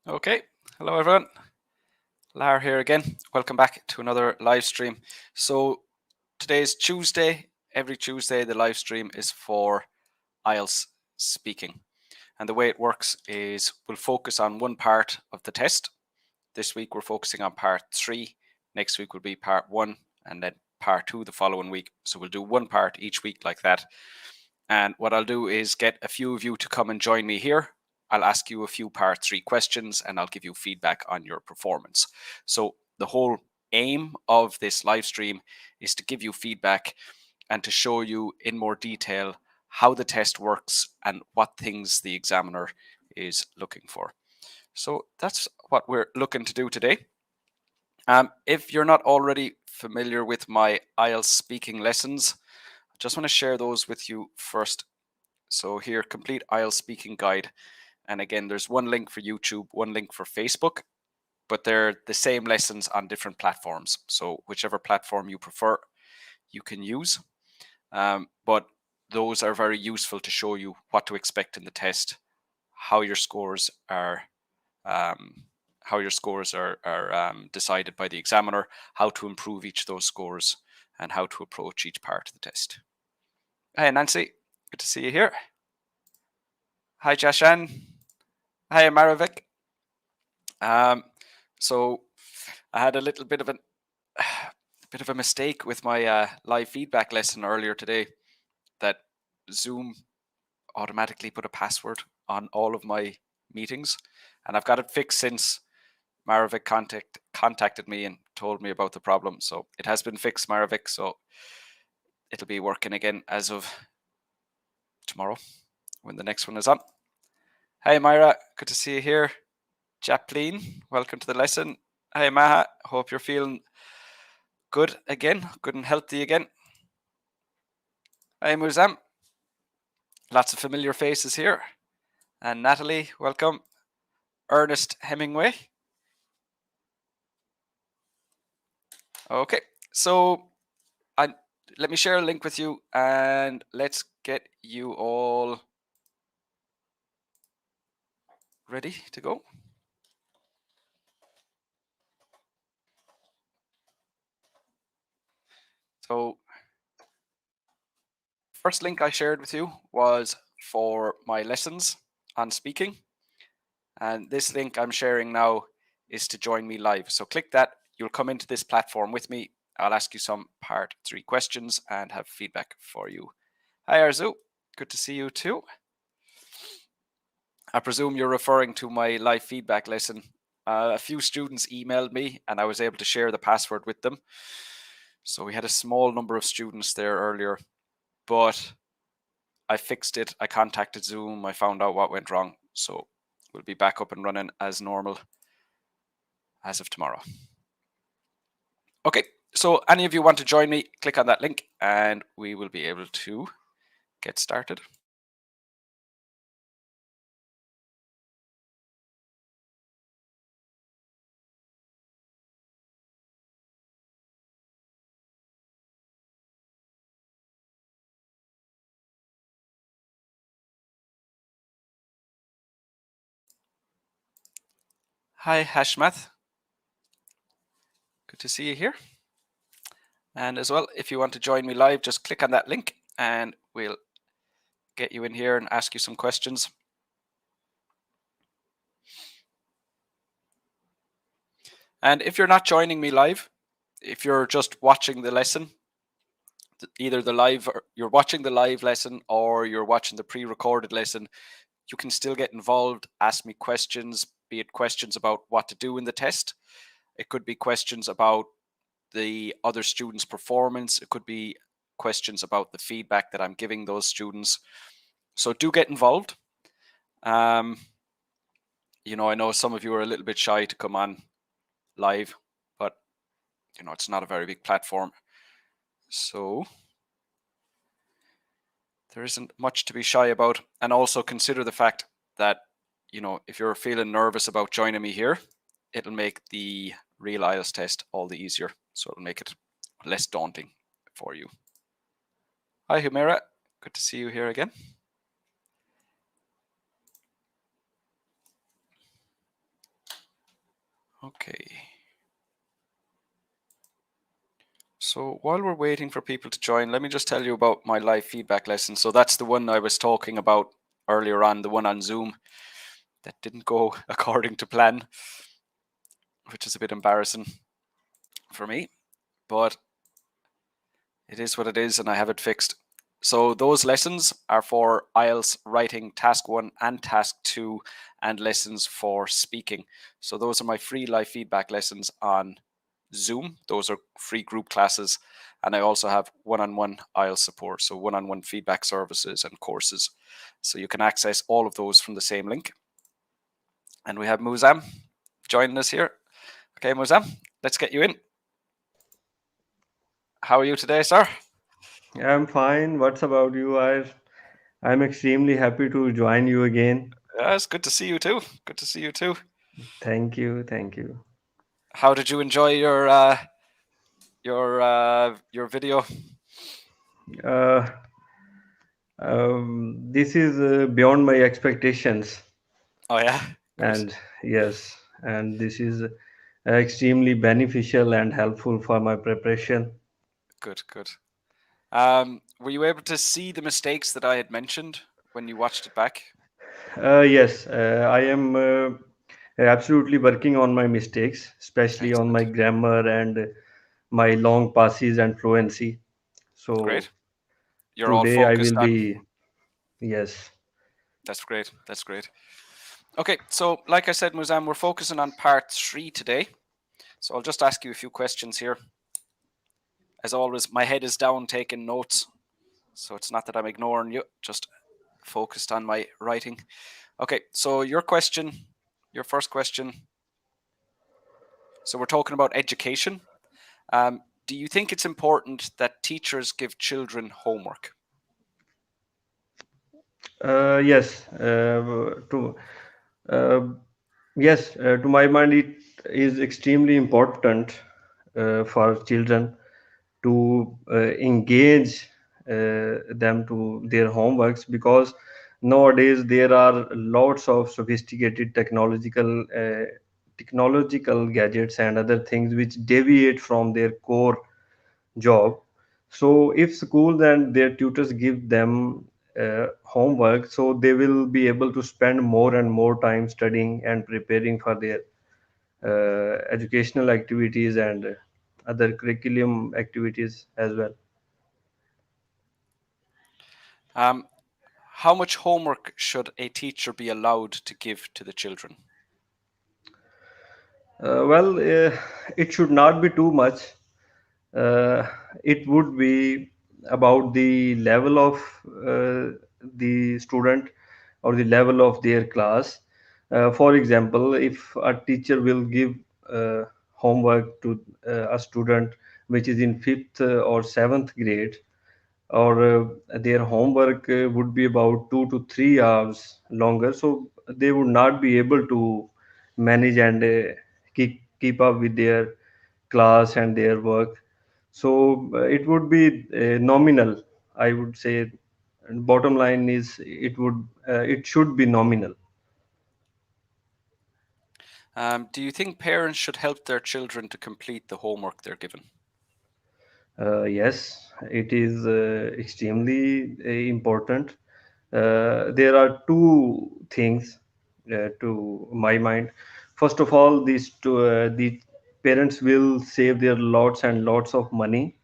Okay, hello everyone. Lar here again. Welcome back to another live stream. So today is Tuesday. Every Tuesday the live stream is for IELTS Speaking. And the way it works is we'll focus on one part of the test. This week we're focusing on part 3. Next week will be part 1 and then part 2 the following week. So we'll do one part each week like that. And what I'll do is get a few of you to come and join me here. I'll ask you a few part 3 questions and I'll give you feedback on your performance. So the whole aim of this live stream is to give you feedback and to show you in more detail how the test works and what things the examiner is looking for. So that's what we're looking to do today. If you're not already familiar with my IELTS speaking lessons, I just want to share those with you first. So here, complete IELTS speaking guide. And again, there's one link for YouTube, one link for Facebook, but they're the same lessons on different platforms. So whichever platform you prefer, you can use. But those are very useful to show you what to expect in the test, how your scores are decided by the examiner, how to improve each of those scores, and how to approach each part of the test. Hi, Nancy. Good to see you here. Hi, Jashan. Hi, Maravik. So I had a little bit of a mistake with my live feedback lesson earlier today, that Zoom automatically put a password on all of my meetings, and I've got it fixed since Maravik contacted me and told me about the problem. So it has been fixed, Maravik, so it'll be working again as of tomorrow when the next one is on. Hi, Myra. Good to see you here. Chaplin, welcome to the lesson. Hi, Maha. Hope you're feeling good again, good and healthy again. Hi, Muzam. Lots of familiar faces here. And Natalie, welcome. Ernest Hemingway. Okay, so let me share a link with you and let's get you all ready to go. So first link I shared with you was for my lessons on speaking. And this link I'm sharing now is to join me live. So click that, you'll come into this platform with me. I'll ask you some part 3 questions and have feedback for you. Hi Arzu, good to see you too. I presume you're referring to my live feedback lesson. A few students emailed me and I was able to share the password with them. So we had a small number of students there earlier, but I fixed it. I contacted Zoom. I found out what went wrong. So we'll be back up and running as normal as of tomorrow. Okay, so any of you want to join me, click on that link and we will be able to get started. Hi, Hashmath. Good to see you here. And as well, if you want to join me live, just click on that link and we'll get you in here and ask you some questions. And if you're not joining me live, if you're just watching the lesson, either you're watching the live lesson or you're watching the pre-recorded lesson, you can still get involved, ask me questions, be it questions about what to do in the test. It could be questions about the other students' performance. It could be questions about the feedback that I'm giving those students. So do get involved. You know, I know some of you are a little bit shy to come on live, but you know, it's not a very big platform. So there isn't much to be shy about. And also consider the fact that, you know, if you're feeling nervous about joining me here, it'll make the real IELTS test all the easier. So it'll make it less daunting for you. Hi, Humera. Good to see you here again. Okay. So while we're waiting for people to join, let me just tell you about my live feedback lesson. So that's the one I was talking about earlier on, the one on Zoom that didn't go according to plan, which is a bit embarrassing for me, but it is what it is and I have it fixed. So those lessons are for IELTS writing task 1 and task 2 and lessons for speaking. So those are my free live feedback lessons on Zoom. Those are free group classes. And I also have one-on-one IELTS support, so one-on-one feedback services and courses. So you can access all of those from the same link. And we have Muzam joining us here. Okay, Muzam, let's get you in. How are you today, sir? I'm fine. What's about you? I'm extremely happy to join you again. Yeah, it's good to see you too. Good to see you too. Thank you, thank you. How did you enjoy your video? Uh, this is beyond my expectations, Oh yeah, good, and yes, and this is extremely beneficial and helpful for my preparation. good, good. Were you able to see the mistakes that I had mentioned when you watched it back? Yes, I am absolutely working on my mistakes, especially on Excellent, my grammar and my long passes and fluency. So great. You're all today I focused will on. be, yes. That's great. That's great. Okay, so like I said, Muzam, we're focusing on part 3 today. So I'll just ask you a few questions here. As always, my head is down taking notes, so it's not that I'm ignoring you, just focused on my writing. Okay, so your first question. So we're talking about education. Do you think it's important that teachers give children homework? Yes, to uh, yes, to my mind, it is extremely important for children to engage them to their homeworks because nowadays there are lots of sophisticated technological gadgets and other things which deviate from their core job. So if schools and their tutors give them homework, so they will be able to spend more and more time studying and preparing for their educational activities and other curriculum activities as well. Um, how much homework should a teacher be allowed to give to the children? Well, it should not be too much. Uh, it would be about the level of the student or the level of their class. For example, if a teacher will give homework to a student which is in fifth or seventh grade, or their homework would be about 2 to 3 hours longer, so they would not be able to manage and keep up with their class and their work. So it would be nominal, I would say. And bottom line is it should be nominal. Do you think parents should help their children to complete the homework they're given? Yes, it is extremely important. There are two things to my mind. First of all, the parents will save their lots and lots of money.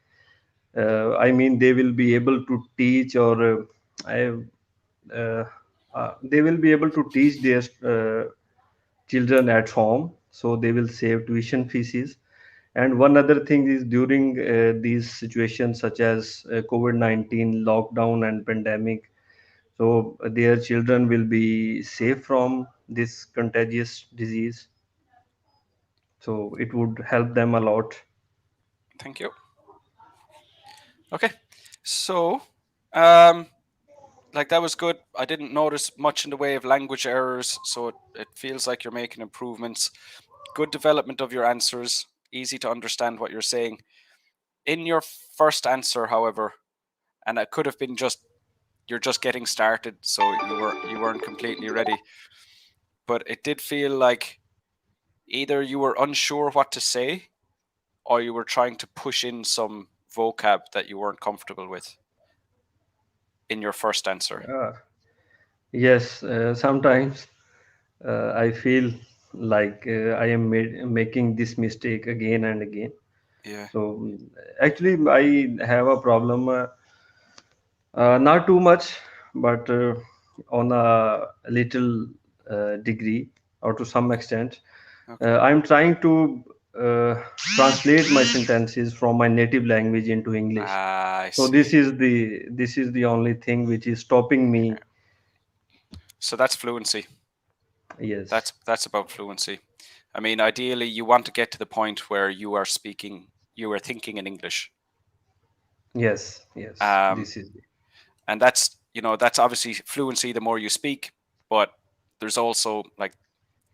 I mean, they will be able to teach, or I, they will be able to teach their children at home, so they will save tuition fees. And one other thing is, during these situations such as COVID-19 lockdown and pandemic, so their children will be safe from this contagious disease. So it would help them a lot. Thank you. Okay, so um, like that was good. I didn't notice much in the way of language errors, so it feels like you're making improvements. Good development of your answers, easy to understand what you're saying. In your first answer, however, and it could have been just you're just getting started, so you weren't completely ready. But it did feel like either you were unsure what to say or you were trying to push in some vocab that you weren't comfortable with in your first answer. Uh, yes, sometimes I feel like I am making this mistake again and again. Yeah. So actually, I have a problem. Not too much, but on a little degree or to some extent. Okay. I'm trying to translate my sentences from my native language into English. I So see. this is the only thing which is stopping me. So that's fluency. Yes, That's about fluency. I mean, ideally, you want to get to the point where you are thinking in English. yes. Um, This is and that's obviously fluency the more you speak, but there's also like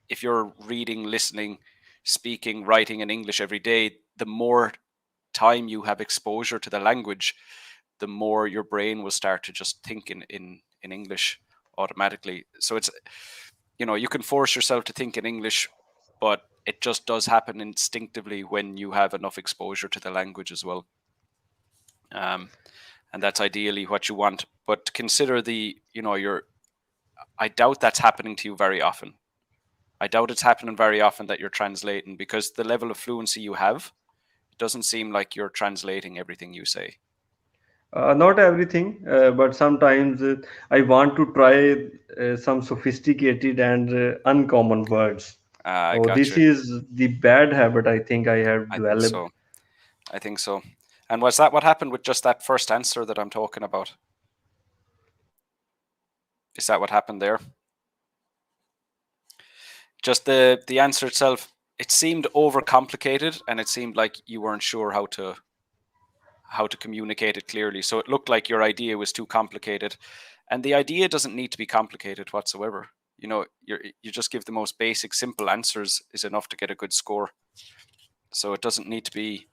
if you're reading, listening, speaking, writing in English every day, the more time you have exposure to the language, the more your brain will start to just think in English automatically. So it's you can force yourself to think in English, but it just does happen instinctively when you have enough exposure to the language as well. And that's ideally what you want. But consider I doubt that's happening to you very often. I doubt it's happening very often that you're translating, because the level of fluency you have, it doesn't seem like you're translating everything you say. not everything, but sometimes I want to try some sophisticated and uncommon words. I So got this you. is the bad habit I think I have I think developed. so. I think so. And was that what happened with just that first answer that I'm talking about? Is that what happened there? Just the answer itself, it seemed overcomplicated, and it seemed like you weren't sure how to communicate it clearly. So it looked like your idea was too complicated, and the idea doesn't need to be complicated whatsoever. You just give the most basic, simple answers is enough to get a good score. So it doesn't need to be,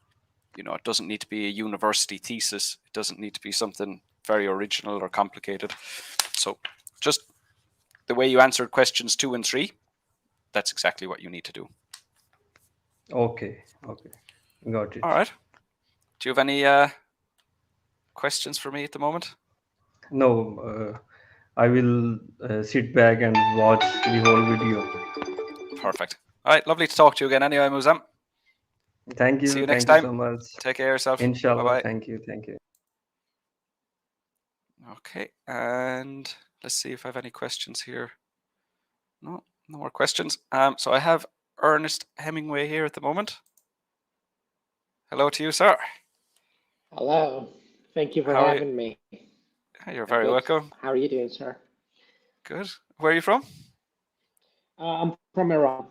it doesn't need to be a university thesis. It doesn't need to be something very original or complicated. So just the way you answered questions 2 and 3, that's exactly what you need to do. Okay, okay, got All it. right. Do you have any questions for me at the moment? No, I will sit back and watch the whole video. Perfect. All right. Lovely to talk to you again anyway, Muzam. See you next Thank you time. so much. Take care of yourself. Bye Inshallah, bye. thank you. Okay. And let's see if I have any questions here. No, no more questions. So I have Ernest Hemingway here at the moment. Hello to you, sir. Hello. Thank you for How are you? having me. You're I'm very good. welcome. How are you doing, sir? Good. Where are you from? I'm from Iran.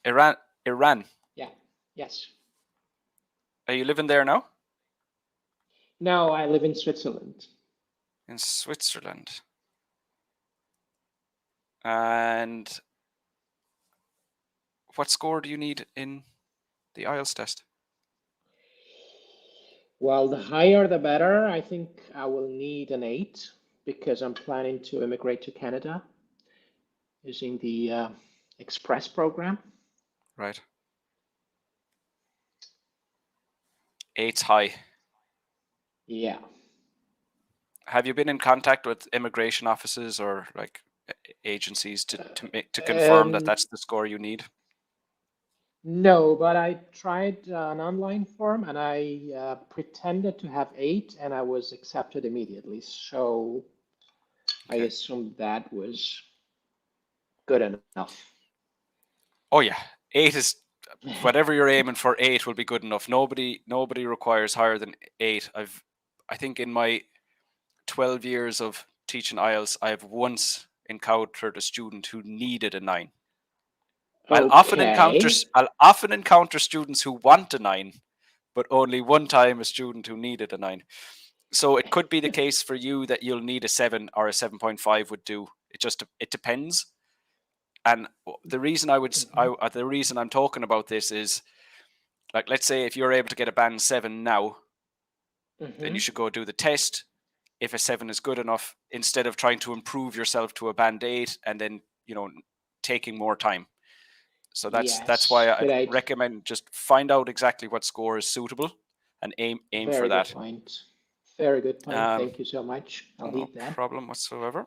Iran. Iran. Yeah. Yes. Are you living there now? No, I live in Switzerland. In Switzerland. And what score do you need in the IELTS test? Well, the higher the better. I think I will need an 8 because I'm planning to immigrate to Canada using the Express program. Right. 8's high. Yeah. Have you been in contact with immigration offices or like agencies to confirm that that's the score you need? No, but I tried an online form and I pretended to have 8 and I was accepted immediately. So I Okay. assumed that was good enough. Oh yeah, 8 is whatever you're aiming for. 8 will be good enough. Nobody requires higher than 8. I think in my 12 years of teaching IELTS, I have once encountered a student who needed a 9. I'll often encounter students who want a 9, but only one time a student who needed a 9. So it could be the case for you that you'll need a 7 or a 7.5 would do. It depends. And the reason the reason I'm talking about this is, like, let's say if you're able to get a band 7 now, then you should go do the test. If a 7 is good enough, instead of trying to improve yourself to a band 8 and then taking more time. So that's Yes, why I'd good idea. recommend just find out exactly what score is suitable and aim for Very good that. point. Very good point. Um, Thank you so much. I'll no heed that. problem whatsoever.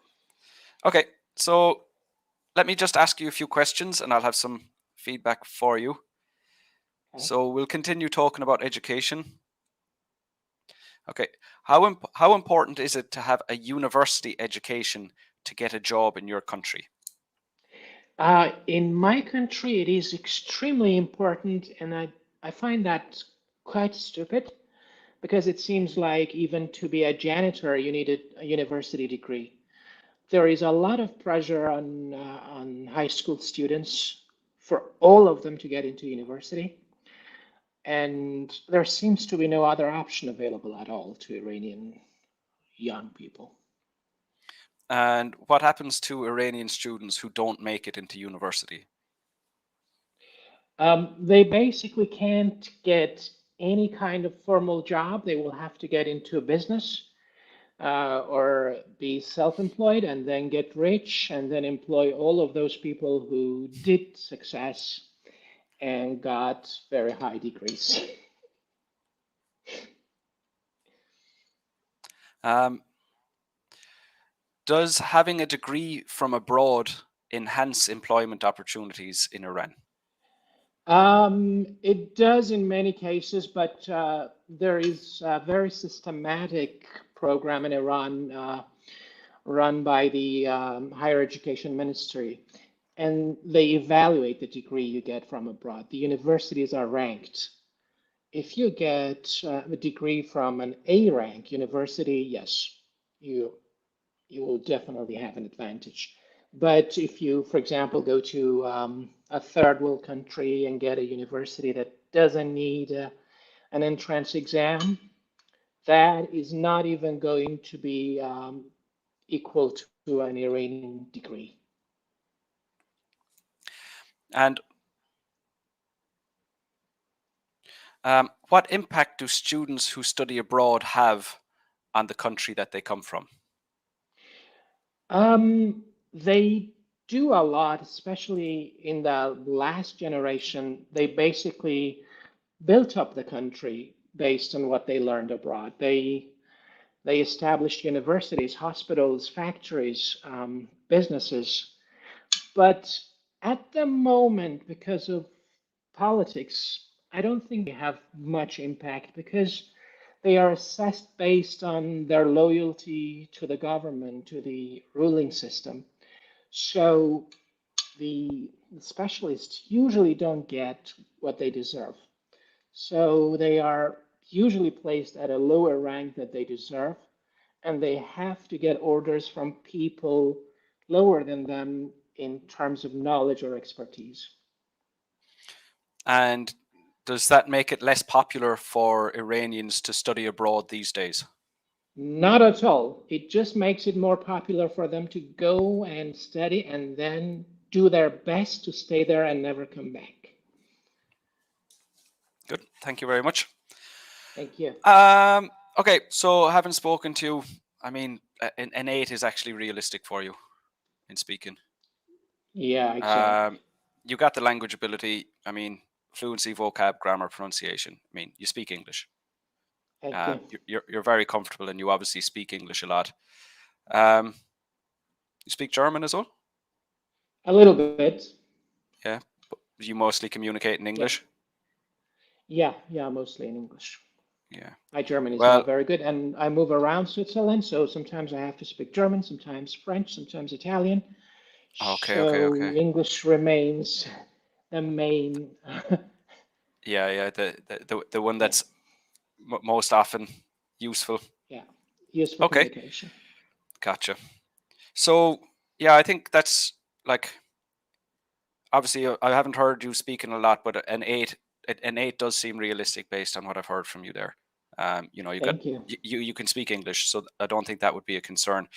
Okay, so let me just ask you a few questions and I'll have some feedback for you. Okay. So we'll continue talking about education. Okay, how important is it to have a university education to get a job in your country? In my country, it is extremely important, and I find that quite stupid because it seems like even to be a janitor, you need a university degree. There is a lot of pressure on high school students for all of them to get into university, and there seems to be no other option available at all to Iranian young people. And what happens to Iranian students who don't make it into university? They basically can't get any kind of formal job. They will have to get into a business or be self-employed and then get rich and then employ all of those people who did success and got very high degrees. Does having a degree from abroad enhance employment opportunities in Iran? It does in many cases, but there is a very systematic program in Iran run by the Higher Education Ministry, and they evaluate the degree you get from abroad. The universities are ranked. If you get a degree from an A rank university, yes, you will definitely have an advantage. But if you, for example, go to a third world country and get a university that doesn't need an entrance exam, that is not even going to be equal to an Iranian degree. And what impact do students who study abroad have on the country that they come from? They do a lot, especially in the last generation. They basically built up the country based on what they learned abroad. They established universities, hospitals, factories, businesses. But at the moment, because of politics, I don't think they have much impact because they are assessed based on their loyalty to the government, to the ruling system. So the specialists usually don't get what they deserve. So they are usually placed at a lower rank that they deserve, and they have to get orders from people lower than them in terms of knowledge or expertise. And does that make it less popular for Iranians to study abroad these days? Not at all. It just makes it more popular for them to go and study and then do their best to stay there and never come back. Good. Thank you very much. Thank you. Okay, so having spoken to you, I mean, an 8 is actually realistic for you in speaking. Yeah, exactly. You got the language ability. I mean, fluency, vocab, grammar, pronunciation. I mean, you speak English. Thank you. You're very comfortable, and you obviously speak English a lot. You speak German as well? A little bit. Yeah, but you mostly communicate in English. Yeah, mostly in English. Yeah. My German is Well, not very good, and I move around Switzerland, so sometimes I have to speak German, sometimes French, sometimes Italian. Okay. So English remains the main. Yeah. The one that's most often useful. Yeah, useful Okay. communication. Gotcha. So yeah, I think that's like, obviously I haven't heard you speaking a lot, but an 8 does seem realistic based on what I've heard from you there. You know, Thank you. you can speak English, so I don't think that would be a concern.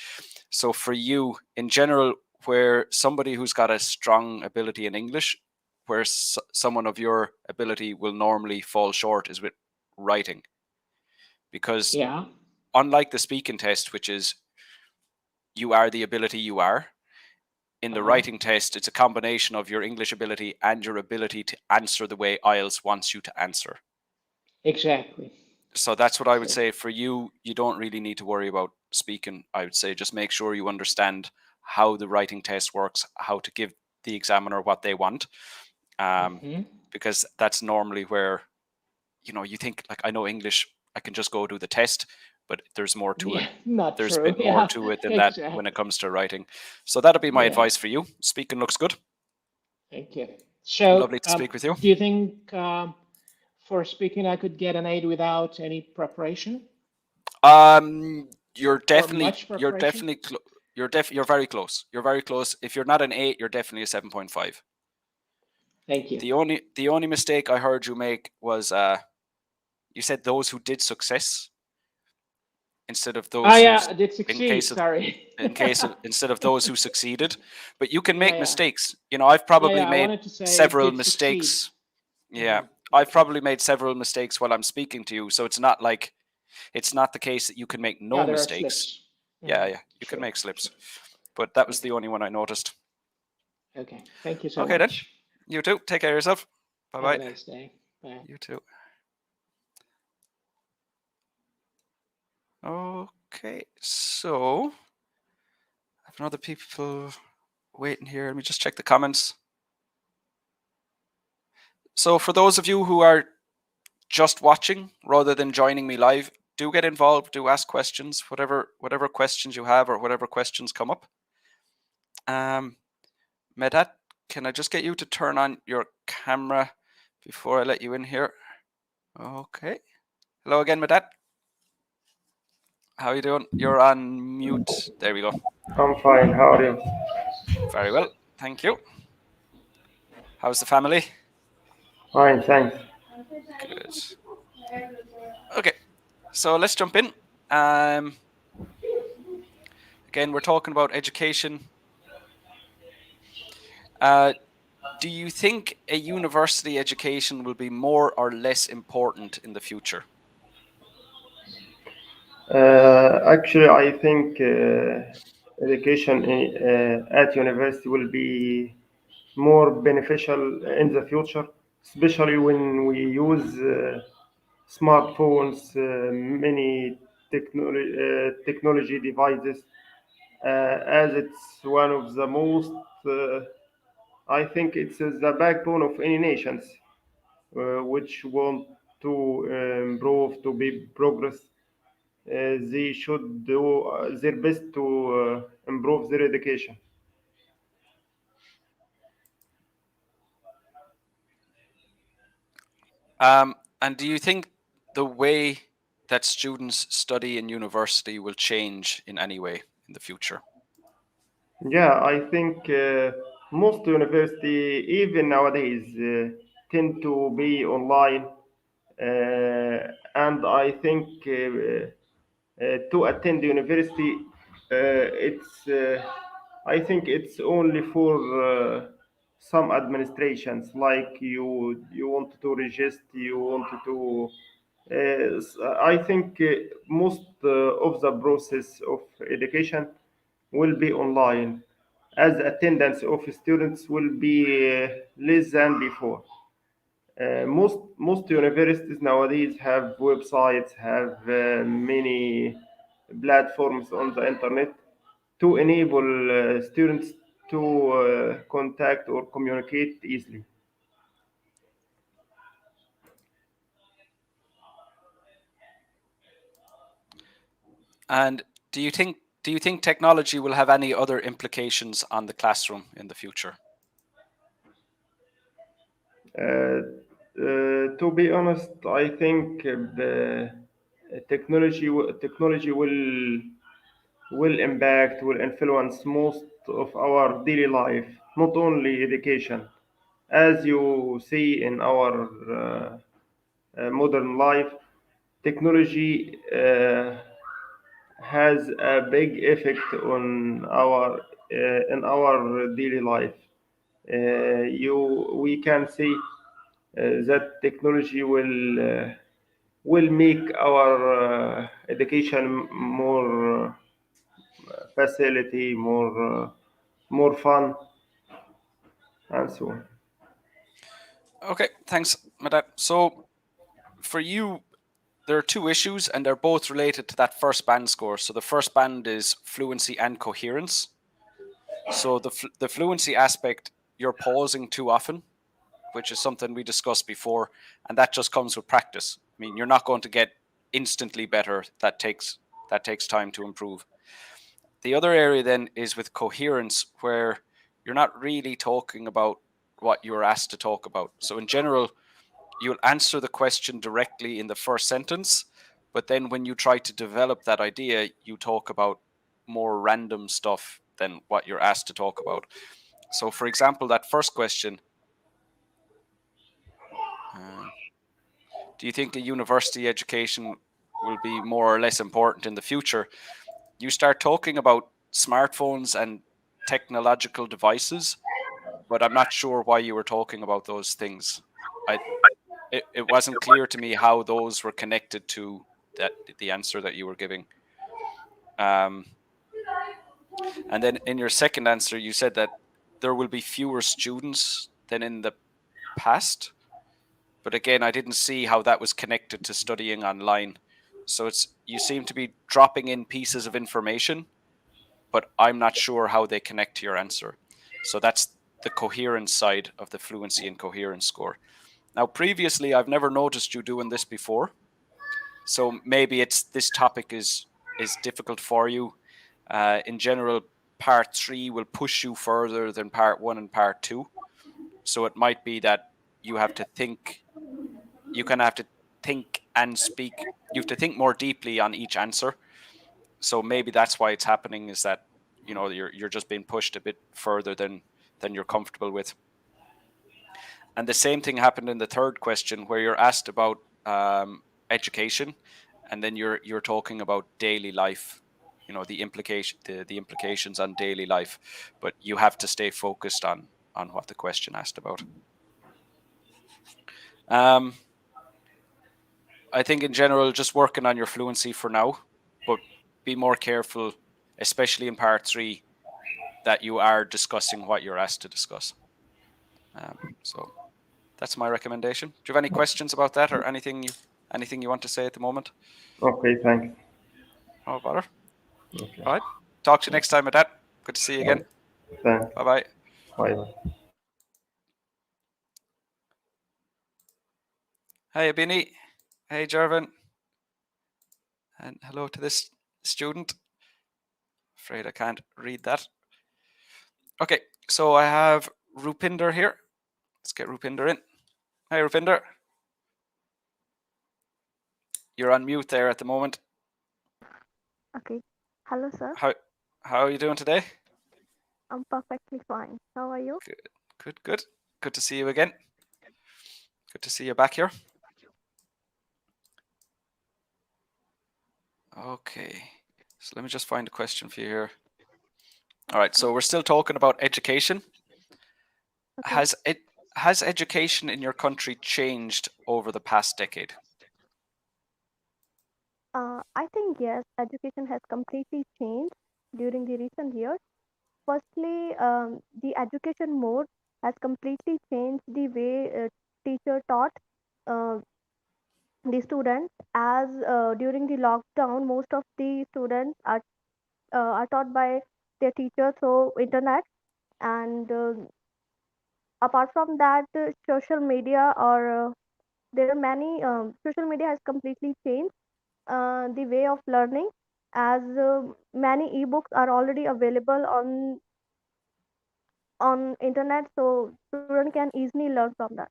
So for you in general, where somebody who's got a strong ability in English, where someone of your ability will normally fall short is with writing, because Yeah, unlike the speaking test, which is you are the ability you are, in the writing test, it's a combination of your English ability and your ability to answer the way IELTS wants you to answer. Exactly. So that's what I would say for you. You don't really need to worry about speaking. I would say just make sure you understand how the writing test works, how to give the examiner what they want, because that's normally where, you know, you think like, I know English, I can just go do the test, but there's more to it. Not There's true. a bit more to it than that when it comes to writing. So that'll be my advice for you. Speaking looks good. Thank you. So, lovely to speak with you. Do you think for speaking I could get an 8 without any preparation? You're definitely You're very close. You're very close. If you're not an 8, you're definitely a 7.5. Thank you. The only mistake I heard you make was you said those who did success instead of those who did succeed. Sorry. Instead of those who succeeded. But you can make mistakes. You know, I've probably made several mistakes. Yeah, I've probably made several mistakes while I'm speaking to you. So it's not the case that you can make no mistakes. Yeah, you can make slips. But that was the only one I noticed. Okay, thank you so much. Okay then, you too. Take care of yourself. Bye-bye. Have a nice day. Bye. You too. Okay, so I have other people waiting here. Let me just check the comments. So for those of you who are just watching rather than joining me live, do get involved, do ask questions, whatever questions you have or whatever questions come up. Medat, can I just get you to turn on your camera before I let you in here? Okay. Hello again, Medat. How are you doing? You're on mute. There we go. I'm fine. How are you? Very well. Thank you. How's the family? Fine, thanks. Good. Okay, so let's jump in. Again, we're talking about education. Do you think a university education will be more or less important in the future? Actually, I think education at university will be more beneficial in the future, especially when we use smartphones, many technology devices, as it's one of the most, I think it's the backbone of any nations, which want to improve, to be progress. They should do their best to improve their education. And do you think the way that students study in university will change in any way in the future? Yeah, I think most university, even nowadays, tend to be online, and I think to attend university, it's I think it's only for some administrations, like you want to register, you want to. I think most of the process of education will be online, as attendance of students will be less than before. Most universities nowadays have websites, have many platforms on the internet to enable students to contact or communicate easily. And do you think technology will have any other implications on the classroom in the future? To be honest, I think the technology will impact, will influence most of our daily life, not only education. As you see in our modern life, technology has a big effect on our in our daily life. We can see that technology will make our education more facility, more more fun, and so on. Okay, thanks, Madat. So for you, there are two issues, and they're both related to that first band score. So the first band is fluency and coherence. So the fluency aspect, you're pausing too often, which is something we discussed before, and that just comes with practice. I mean, you're not going to get instantly better. That takes time to improve. The other area then is with coherence, where you're not really talking about what you're asked to talk about. So in general, you'll answer the question directly in the first sentence, but then when you try to develop that idea, you talk about more random stuff than what you're asked to talk about. So for example, that first question, do you think a university education will be more or less important in the future? You start talking about smartphones and technological devices, but I'm not sure why you were talking about those things. It wasn't clear to me how those were connected to the answer that you were giving. And then in your second answer, you said that there will be fewer students than in the past. But again, I didn't see how that was connected to studying online. So you seem to be dropping in pieces of information, but I'm not sure how they connect to your answer. So that's the coherence side of the fluency and coherence score. Now, previously, I've never noticed you doing this before. So maybe this topic is difficult for you. In general, part 3 will push you further than part 1 and part 2. So it might be that you have to think. You kind of have to think and speak. You have to think more deeply on each answer. So maybe that's why it's happening, is that you're just being pushed a bit further than you're comfortable with. And the same thing happened in the third question, where you're asked about education, and then you're talking about daily life. The implications on daily life, but you have to stay focused on what the question asked about. I think in general, just working on your fluency for now, but be more careful, especially in part 3, that you are discussing what you're asked to discuss. So that's my recommendation. Do you have any questions about that, or anything you want to say at the moment? Okay, thanks. No bother. Okay. All right. Talk to you next time with that. Good to see you again. Thanks. Bye-bye. Bye. Hey, Abini. Hey, Jervin. And hello to this student. Afraid I can't read that. Okay, so I have Rupinder here. Let's get Rupinder in. Hey, Rupinder. You're on mute there at the moment. Okay. Hello, sir. How are you doing today? I'm perfectly fine. How are you? Good. Good to see you again. Good to see you back here. Okay. So let me just find a question for you here. All right. So we're still talking about education. Okay. Has education in your country changed over the past decade? I think yes, education has completely changed during the recent years. Firstly, the education mode has completely changed the way teacher taught uh, the students. As during the lockdown, most of the students are taught by their teachers through internet, and apart from that, social media or there are many social media has completely changed the way of learning, as many ebooks are already available on internet, so student can easily learn from that.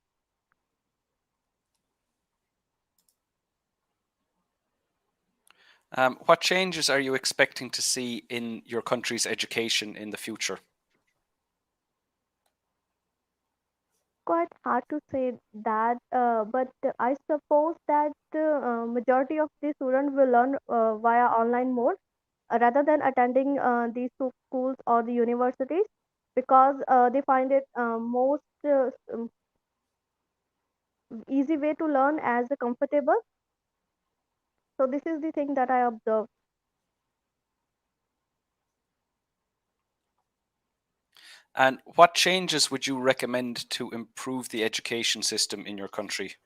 What changes are you expecting to see in your country's education in the future? Quite hard to say that, but I suppose that majority of the students will learn via online mode rather than attending these schools or the universities, because they find it most easy way to learn as a comfortable. So this is the thing that I observe. And what changes would you recommend to improve the education system in your country?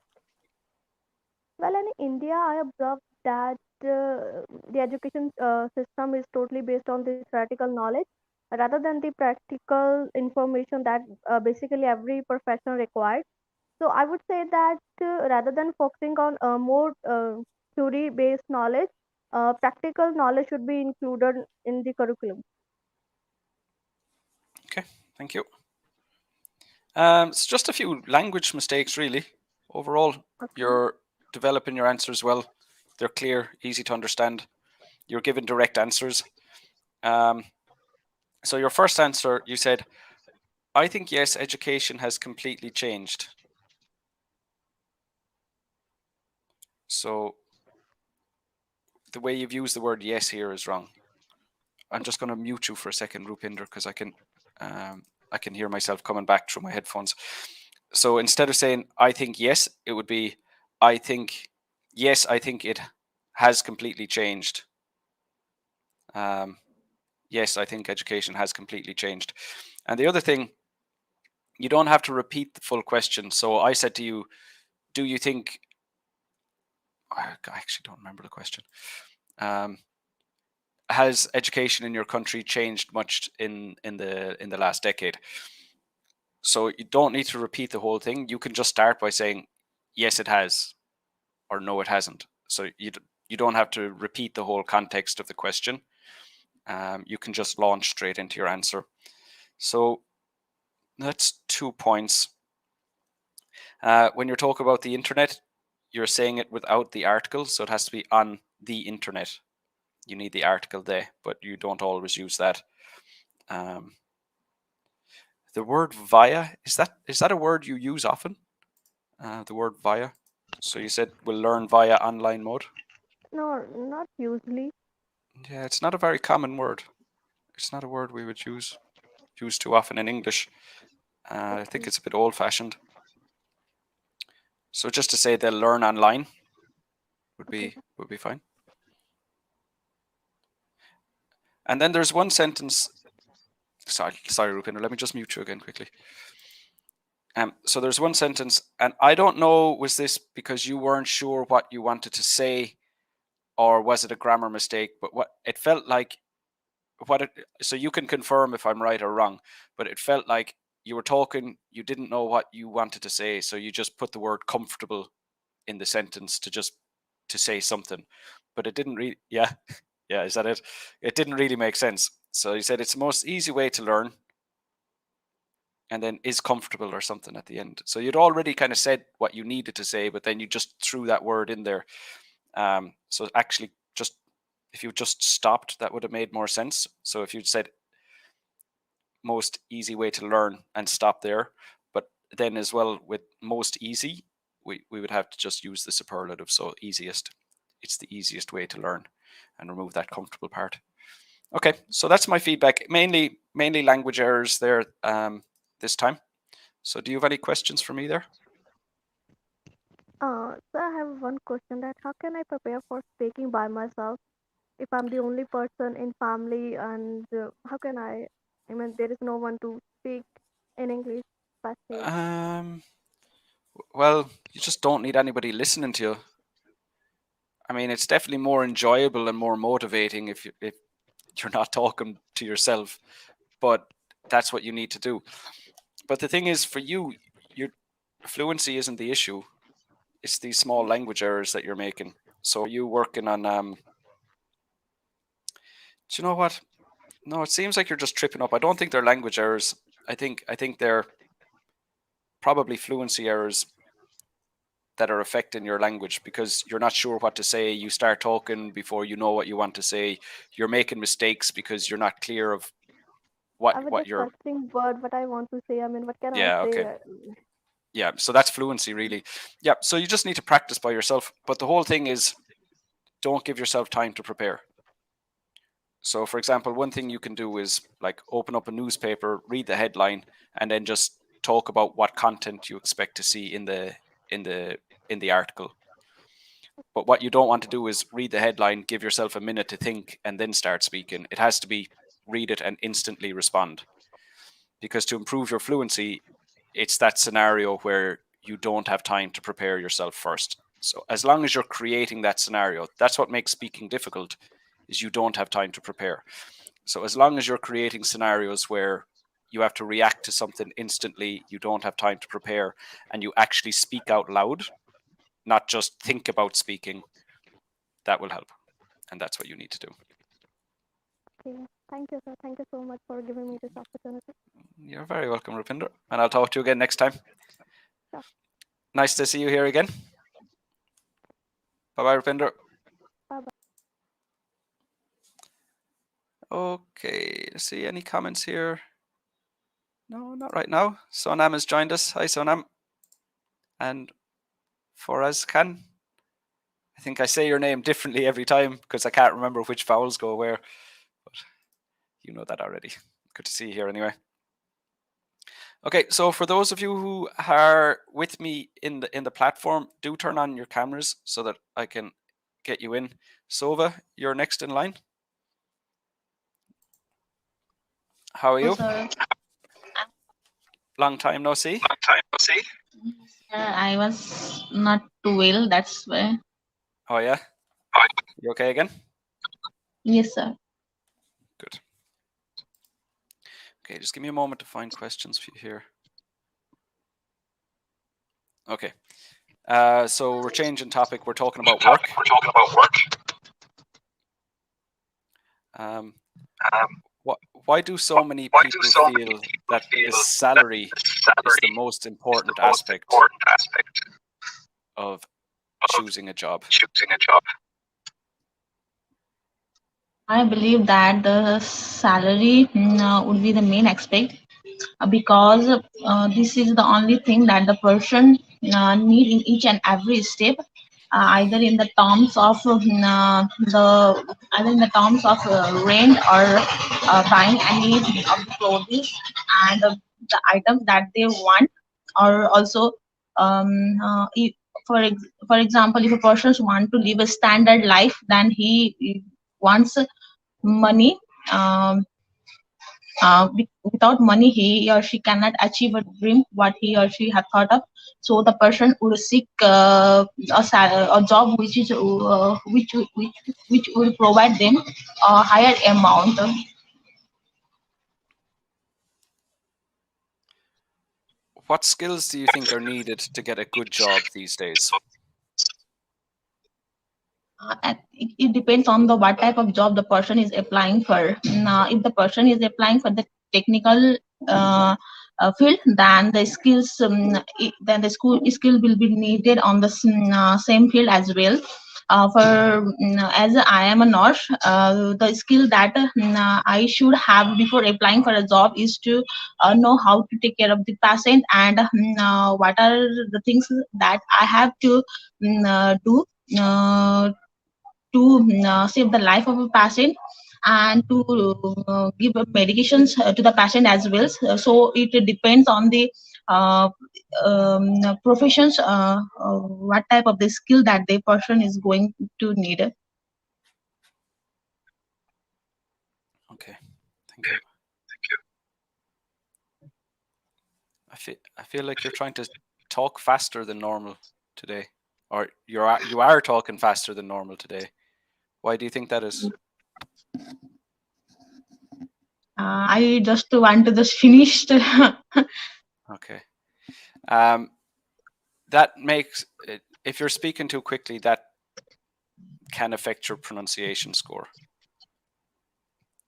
Well, in India, I observed that the education system is totally based on the theoretical knowledge rather than the practical information that basically every profession requires. So I would say that rather than focusing on more theory-based knowledge, practical knowledge should be included in the curriculum. Okay, thank you. It's just a few language mistakes, really. Overall, Okay. you're developing your answers well. They're clear, easy to understand. You're given direct answers. So your first answer, you said, I think yes, education has completely changed. So the way you've used the word yes here is wrong. I'm just going to mute you for a second, Rupinder, because I can hear myself coming back through my headphones. So instead of saying I think yes, it would be I think yes, I think it has completely changed. Yes, I think education has completely changed. And the other thing, you don't have to repeat the full question. So I said to you, do you think, I actually don't remember the question. Has education in your country changed much in the last decade? So you don't need to repeat the whole thing. You can just start by saying, yes, it has, or no, it hasn't. So you don't have to repeat the whole context of the question. You can just launch straight into your answer. So that's 2 points. When you're talking about the internet, you're saying it without the article, so it has to be on the internet. You need the article there, but you don't always use that. The word via, is that a word you use often? The word via. So you said we'll learn via online mode. No, not usually. Yeah, it's not a very common word. It's not a word we would use too often in English. I think it's a bit old-fashioned. So just to say they'll learn online would be fine. And then there's one sentence. Sorry, Rupinder. Let me just mute you again quickly. So there's one sentence, and I don't know, was this because you weren't sure what you wanted to say, or was it a grammar mistake? But what it felt like, so you can confirm if I'm right or wrong, but it felt like you were talking, you didn't know what you wanted to say, so you just put the word comfortable in the sentence to say something, but it didn't really. Yeah, yeah, is that it? It didn't really make sense. So you said it's the most easy way to learn, and then is comfortable or something at the end. So you'd already kind of said what you needed to say, but then you just threw that word in there. So actually, just if you just stopped, that would have made more sense. So if you'd said most easy way to learn and stop there, but then as well with most easy, we would have to just use the superlative. So easiest, it's the easiest way to learn, and remove that comfortable part. Okay, so that's my feedback. Mainly language errors there this time. So do you have any questions for me there? So I have one question, that how can I prepare for speaking by myself if I'm the only person in family, and how can I mean, there is no one to speak in English, especially. Well, you just don't need anybody listening to you. I mean, it's definitely more enjoyable and more motivating if you're not talking to yourself, but that's what you need to do. But the thing is, for you, your fluency isn't the issue. It's these small language errors that you're making. So are you working on do you know what? No, it seems like you're just tripping up. I don't think they're language errors. I think they're probably fluency errors that are affecting your language, because you're not sure what to say. You start talking before you know what you want to say. You're making mistakes because you're not clear of I was what just you're. searching word what I want to say. I mean, what can I Yeah, say? okay. Yeah, so that's fluency, really. Yeah, so you just need to practice by yourself. But the whole thing is, don't give yourself time to prepare. So, for example, one thing you can do is like open up a newspaper, read the headline, and then just talk about what content you expect to see in the article. But what you don't want to do is read the headline, give yourself a minute to think, and then start speaking. It has to be read it and instantly respond. because to improve your fluency, it's that scenario where you don't have time to prepare yourself first. So as long as you're creating that scenario, that's what makes speaking difficult, is you don't have time to prepare. So as long as you're creating scenarios where you have to react to something instantly, you don't have time to prepare, and you actually speak out loud, not just think about speaking, that will help. And that's what you need to do. Okay. Thank you, sir. Thank you so much for giving me this opportunity. You're very welcome, Rupinder. And I'll talk to you again next time. Sure. Nice to see you here again. Bye-bye, Rupinder. Bye-bye. Okay, let's see, any comments here? No, not right now. Sonam has joined us. Hi, Sonam. And Foraz Khan. I think I say your name differently every time because I can't remember which vowels go where. But you know that already. Good to see you here anyway. Okay, so for those of you who are with me in the platform, do turn on your cameras so that I can get you in. Sova, you're next in line. How are you? Sir. Long time no see. I was not too well, that's why. Oh yeah? You okay again? Yes, sir. Good. Okay, just give me a moment to find questions for you here. Okay. So we're changing topic. We're talking about work. Why do so many people feel that the salary is the most important aspect of choosing a job? I believe that the salary would be the main aspect because this is the only thing that the person need in each and every step, either in the terms of rent or buying any of the clothes and the items that they want, or also if, for example, if a person wants to live a standard life, then he wants money. Without money, he or she cannot achieve a dream what he or she had thought of. So the person would seek a job which is which will provide them a higher amount. What skills do you think are needed to get a good job these days? It depends on the what type of job the person is applying for. Now, if the person is applying for the technical field, then the skills, then the skill will be needed on the same field as well. As I am a nurse, the skill that I should have before applying for a job is to know how to take care of the patient and what are the things that I have to do to save the life of a patient and to give medications to the patient as well. So it depends on the professions, what type of the skill that the person is going to need. Okay, thank you. I feel like you're trying to talk faster than normal today, or you are talking faster than normal today. Why do you think that is? I just want to just finish. Okay. That makes it, if you're speaking too quickly, that can affect your pronunciation score,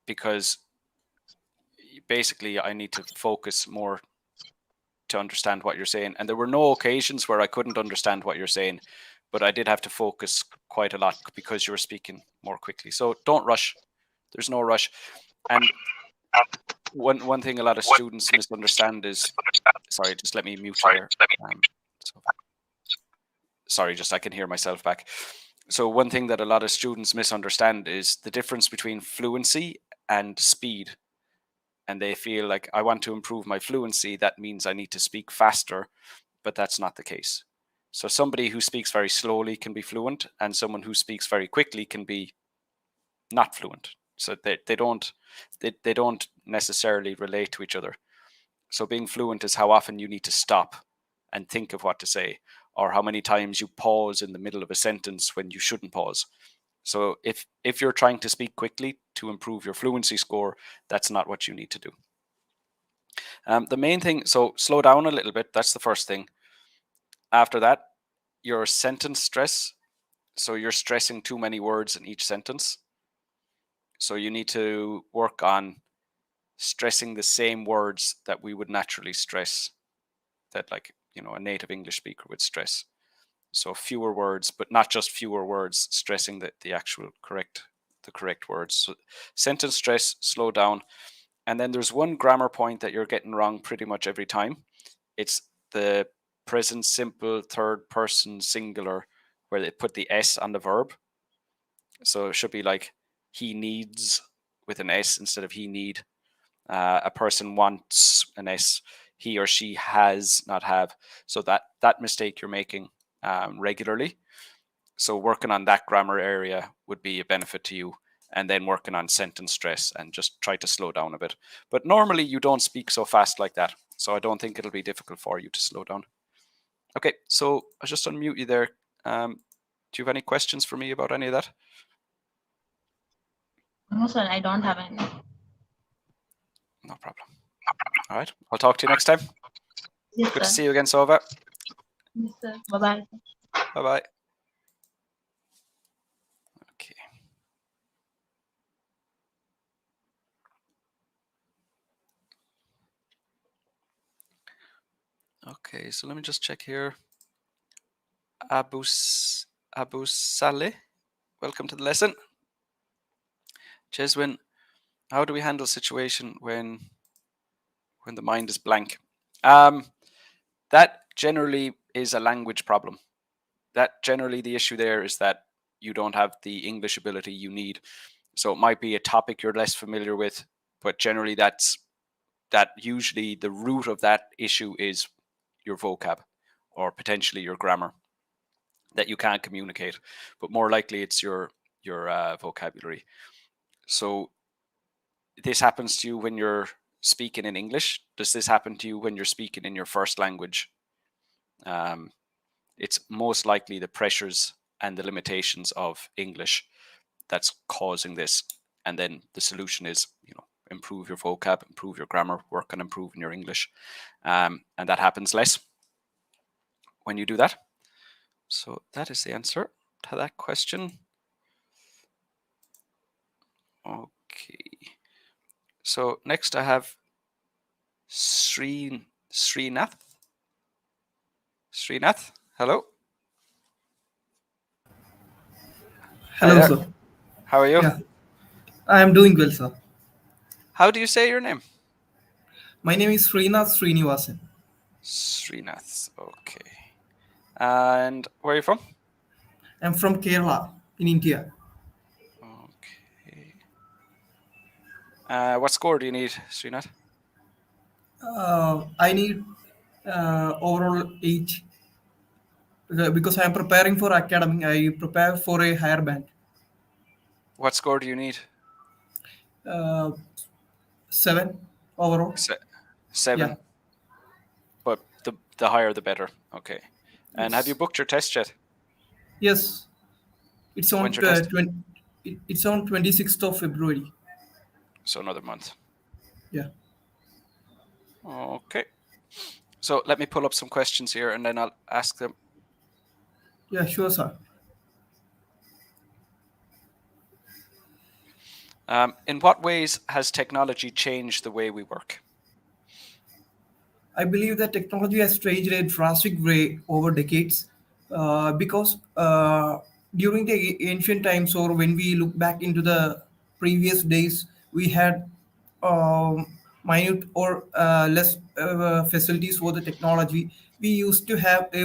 because basically I need to focus more to understand what you're saying. And there were no occasions where I couldn't understand what you're saying, but I did have to focus quite a lot because you were speaking more quickly. So don't rush. There's no rush. And one thing a lot of students misunderstand is, sorry, just let me mute here. Sorry, just I can hear myself back. So one thing that a lot of students misunderstand is the difference between fluency and speed. And they feel like, I want to improve my fluency, that means I need to speak faster, but that's not the case. So somebody who speaks very slowly can be fluent, and someone who speaks very quickly can be not fluent. So they don't necessarily relate to each other. So being fluent is how often you need to stop and think of what to say, or how many times you pause in the middle of a sentence when you shouldn't pause. So if you're trying to speak quickly to improve your fluency score, that's not what you need to do. The main thing, so slow down a little bit. That's the first thing. After that, your sentence stress. So you're stressing too many words in each sentence. So you need to work on stressing the same words that we would naturally stress, that like, a native English speaker would stress. So fewer words, but not just fewer words, stressing the actual correct words. So sentence stress, slow down. And then there's one grammar point that you're getting wrong pretty much every time. It's the present simple third person singular, where they put the S on the verb. So it should be like he needs with an S instead of he need. A person wants an S. He or she has, not have. So that mistake you're making regularly. So working on that grammar area would be a benefit to you, and then working on sentence stress and just try to slow down a bit. But normally you don't speak so fast like that, so I don't think it'll be difficult for you to slow down. Okay, so I'll just unmute you there. Do you have any questions for me about any of that? No, sir, I don't have any. No problem. All right, I'll talk to you next time. Yes, Good to sir. see you again, Sova. Yes, sir. Bye-bye. Bye-bye. Okay. Okay, so let me just check here. Abu Saleh, welcome to the lesson. Jeswin, how do we handle a situation when the mind is blank? That generally is a language problem. That generally the issue there is that you don't have the English ability you need. So it might be a topic you're less familiar with, but generally that usually the root of that issue is your vocab or potentially your grammar that you can't communicate, but more likely it's your vocabulary. So this happens to you when you're speaking in English. Does this happen to you when you're speaking in your first language? It's most likely the pressures and the limitations of English that's causing this. And then the solution is, improve your vocab, improve your grammar, work on improving your English. And that happens less when you do that. So that is the answer to that question. Okay. So next I have Srinath. Srinath, hello. Hello, there. sir. How are you? Yeah, I am doing well, sir. How do you say your name? My name is Srinath Srinivasan. Srinath, okay. And where are you from? I'm from Kerala in India. Okay. What score do you need, Srinath? I need overall 8 because I am preparing for academic. I prepare for a higher band. What score do you need? 7 overall. 7. Yeah. But the higher the better. Okay. And have you booked your test yet? Yes. It's on When's your test? It's on 26th of February. So another month. Yeah. Okay. So let me pull up some questions here and then I'll ask them. Yeah, sure, sir. In what ways has technology changed the way we work? I believe that technology has changed in a drastic way over decades because during the ancient times or when we look back into the previous days, we had minute or less facilities for the technology. We used to have a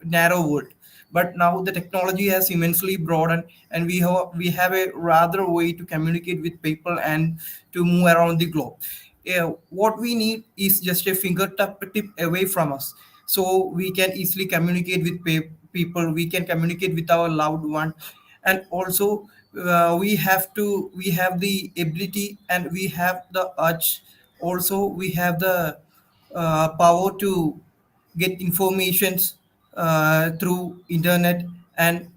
narrow world, but now the technology has immensely broadened, and we have a rather way to communicate with people and to move around the globe. What we need is just a fingertip tip away from us, so we can easily communicate with people. We can communicate with our loved one, and also we have the ability and we have the urge. Also, we have the power to get informations through internet, and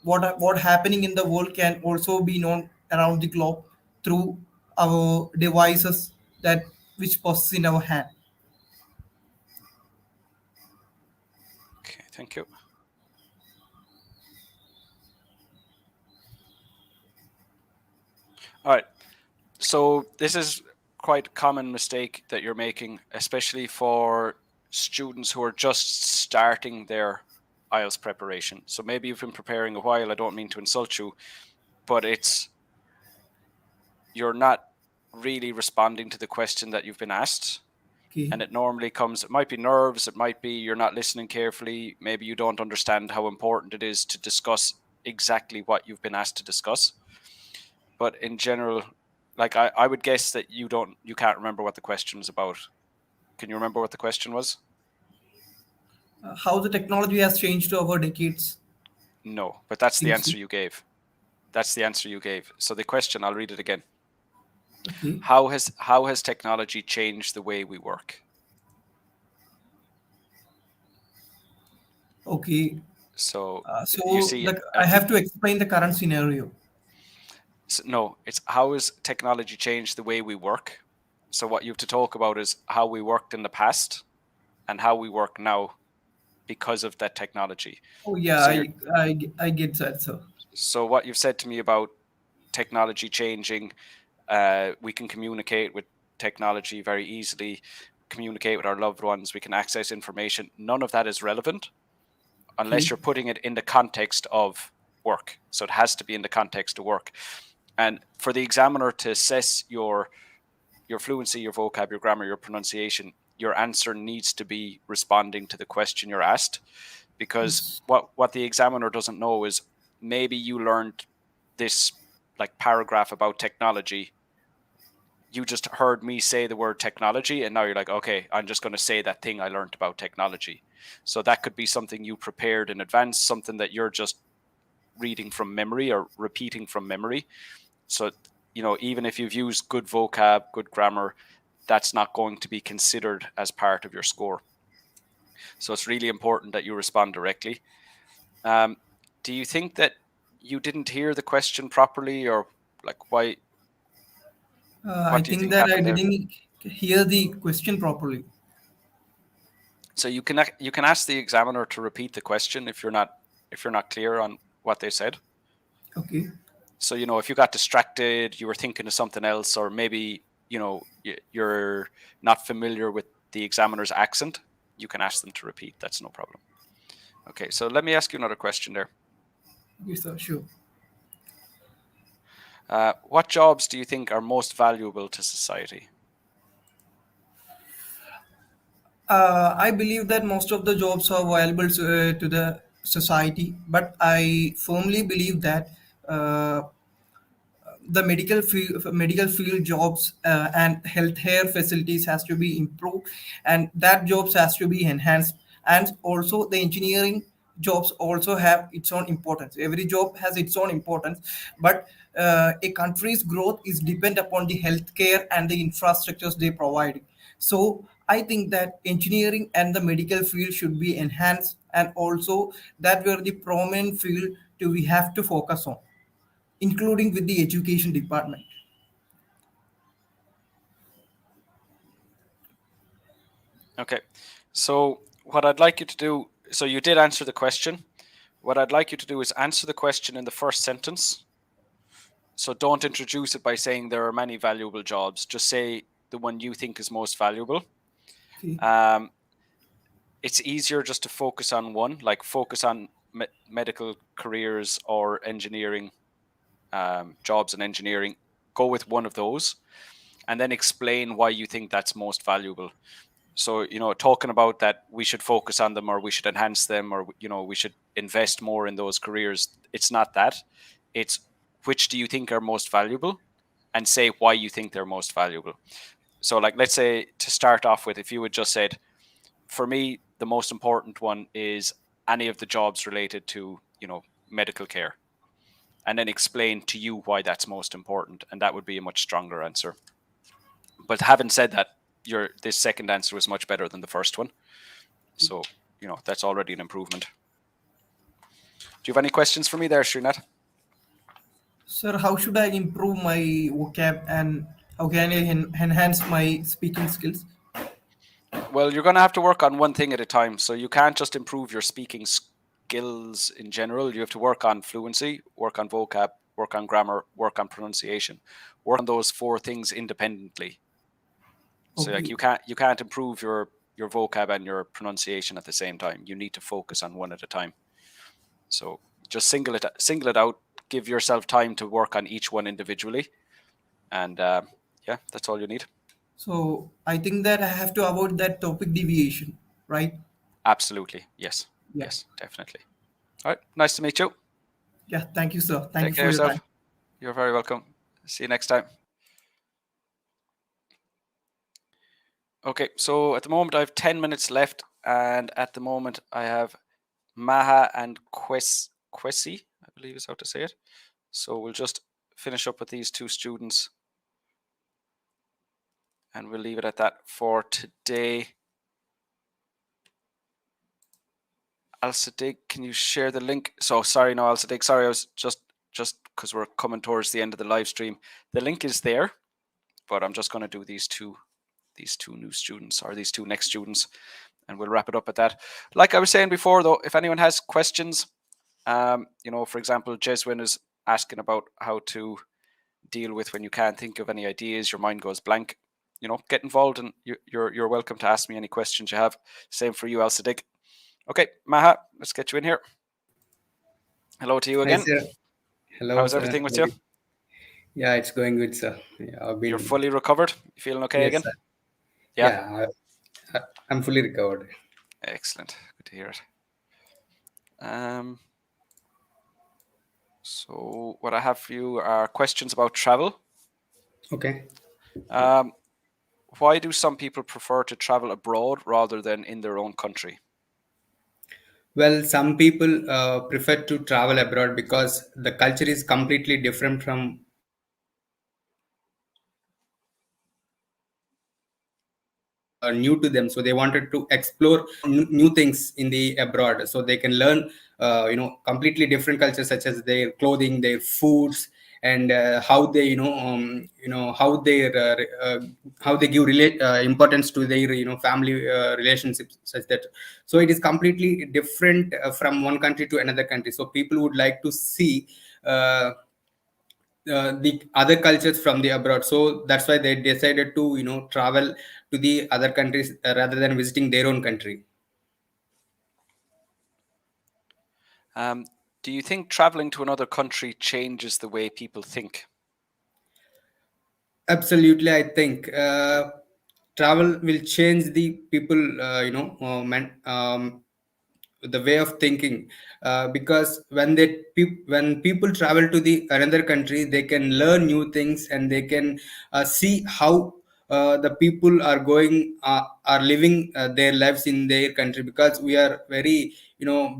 what happening in the world can also be known around the globe through our devices that which possess in our hand. Okay, thank you. All right. So this is quite a common mistake that you're making, especially for students who are just starting their IELTS preparation. So maybe you've been preparing a while. I don't mean to insult you, but you're not really responding to the question that you've been asked. Okay. And it normally comes, it might be nerves, it might be you're not listening carefully, maybe you don't understand how important it is to discuss exactly what you've been asked to discuss. But in general, like I would guess that you can't remember what the question was about. Can you remember what the question was? How the technology has changed over decades. No, but that's the Think answer so. you gave. That's the answer you gave. So the question, I'll read it again. Okay. How has technology changed the way we work? Okay. So So you see, I have to explain the current scenario. no, it's how has technology changed the way we work? So what you have to talk about is how we worked in the past and how we work now because of that technology. Oh yeah, So I get that, sir. so what you've said to me about technology changing, we can communicate with technology very easily, communicate with our loved ones, we can access information. None of that is relevant unless Okay. you're putting it in the context of work. So it has to be in the context of work. And for the examiner to assess your fluency, your vocab, your grammar, your pronunciation, your answer needs to be responding to the question you're asked. Because Yes. what the examiner doesn't know is maybe you learned this like paragraph about technology. You just heard me say the word technology, and now you're like, okay, I'm just going to say that thing I learned about technology. So that could be something you prepared in advance, something that you're just reading from memory or repeating from memory. So, even if you've used good vocab, good grammar, that's not going to be considered as part of your score. So it's really important that you respond directly. Do you think that you didn't hear the question properly, or like why? I What do you think think that I happened there? didn't hear the question properly. So you can ask the examiner to repeat the question if you're not clear on what they said. Okay. So if you got distracted, you were thinking of something else, or maybe you're not familiar with the examiner's accent, you can ask them to repeat. That's no problem. Okay, so let me ask you another question there. Okay, sir. Sure. What jobs do you think are most valuable to society? I believe that most of the jobs are viable to the society, but I firmly believe that uh, the medical field jobs and healthcare facilities has to be improved, and that jobs has to be enhanced, and also the engineering jobs also have its own importance. Every job has its own importance, but a country's growth is depend upon the healthcare and the infrastructures they provide. So I think that engineering and the medical field should be enhanced, and also that were the prominent field to we have to focus on, including with the education department. Okay, so what I'd like you to do, so you did answer the question. What I'd like you to do is answer the question in the first sentence. So don't introduce it by saying there are many valuable jobs. Just say the one you think is most valuable. Okay. It's easier just to focus on one, like focus on medical careers or engineering, jobs in engineering. Go with one of those and then explain why you think that's most valuable. So, talking about that we should focus on them, or we should enhance them, or, we should invest more in those careers. It's not that. It's which do you think are most valuable, and say why you think they're most valuable. So, like, let's say to start off with, if you had just said, for me, the most important one is any of the jobs related to, medical care, and then explain to you why that's most important. And that would be a much stronger answer. But having said that, this second answer was much better than the first one. So, that's already an improvement. Do you have any questions for me there, Srinath? Sir, how should I improve my vocab and how can I enhance my speaking skills? Well, you're going to have to work on one thing at a time. So you can't just improve your speaking skills in general. You have to work on fluency, work on vocab, work on grammar, work on pronunciation. Work on those 4 things independently. So like you can't improve your vocab and your pronunciation at the same time. You need to focus on one at a time. So just single it out. Give yourself time to work on each one individually, and that's all you need. So I think that I have to avoid that topic deviation, right? Absolutely, yes. Yeah. Yes, definitely. All right, nice to meet you. Yeah, thank you, sir. Thank Take you care for of your yourself. time. You're very welcome. See you next time. Okay, so at the moment I have 10 minutes left, and at the moment I have Maha and Kwesi, I believe is how to say it. So we'll just finish up with these 2 students, and we'll leave it at that for today. Al-Sadiq, can you share the link? So sorry, no, Al-Sadiq, sorry, I was just because we're coming towards the end of the live stream. The link is there, but I'm just going to do these two new students, or these 2 next students, and we'll wrap it up at that. Like I was saying before, though, if anyone has questions, for example, Jeswin is asking about how to deal with when you can't think of any ideas, your mind goes blank. Get involved, and you're welcome to ask me any questions you have. Same for you, Al-Sadiq. Okay, Maha, let's get you in here. Hello to you again. Hi, sir. Hello. How's everything with you? Yeah, it's going good, sir. Yeah, You're fully recovered? You feeling okay again? Sir. Yeah. I'm fully recovered. Excellent. Good to hear it. So what I have for you are questions about travel. Okay. Why do some people prefer to travel abroad rather than in their own country? Well, some people prefer to travel abroad because the culture is completely different from new to them, so they wanted to explore new things in the abroad, so they can learn completely different cultures, such as their clothing, their foods, and how they how they give importance to their family relationships, such that. So it is completely different from one country to another country, so people would like to see the other cultures from the abroad. So that's why they decided to travel to the other countries rather than visiting their own country. Do you think traveling to another country changes the way people think? Absolutely, I think travel will change the people the way of thinking, because when people travel to the another country, they can learn new things, and they can see how the people are living their lives in their country, because we are very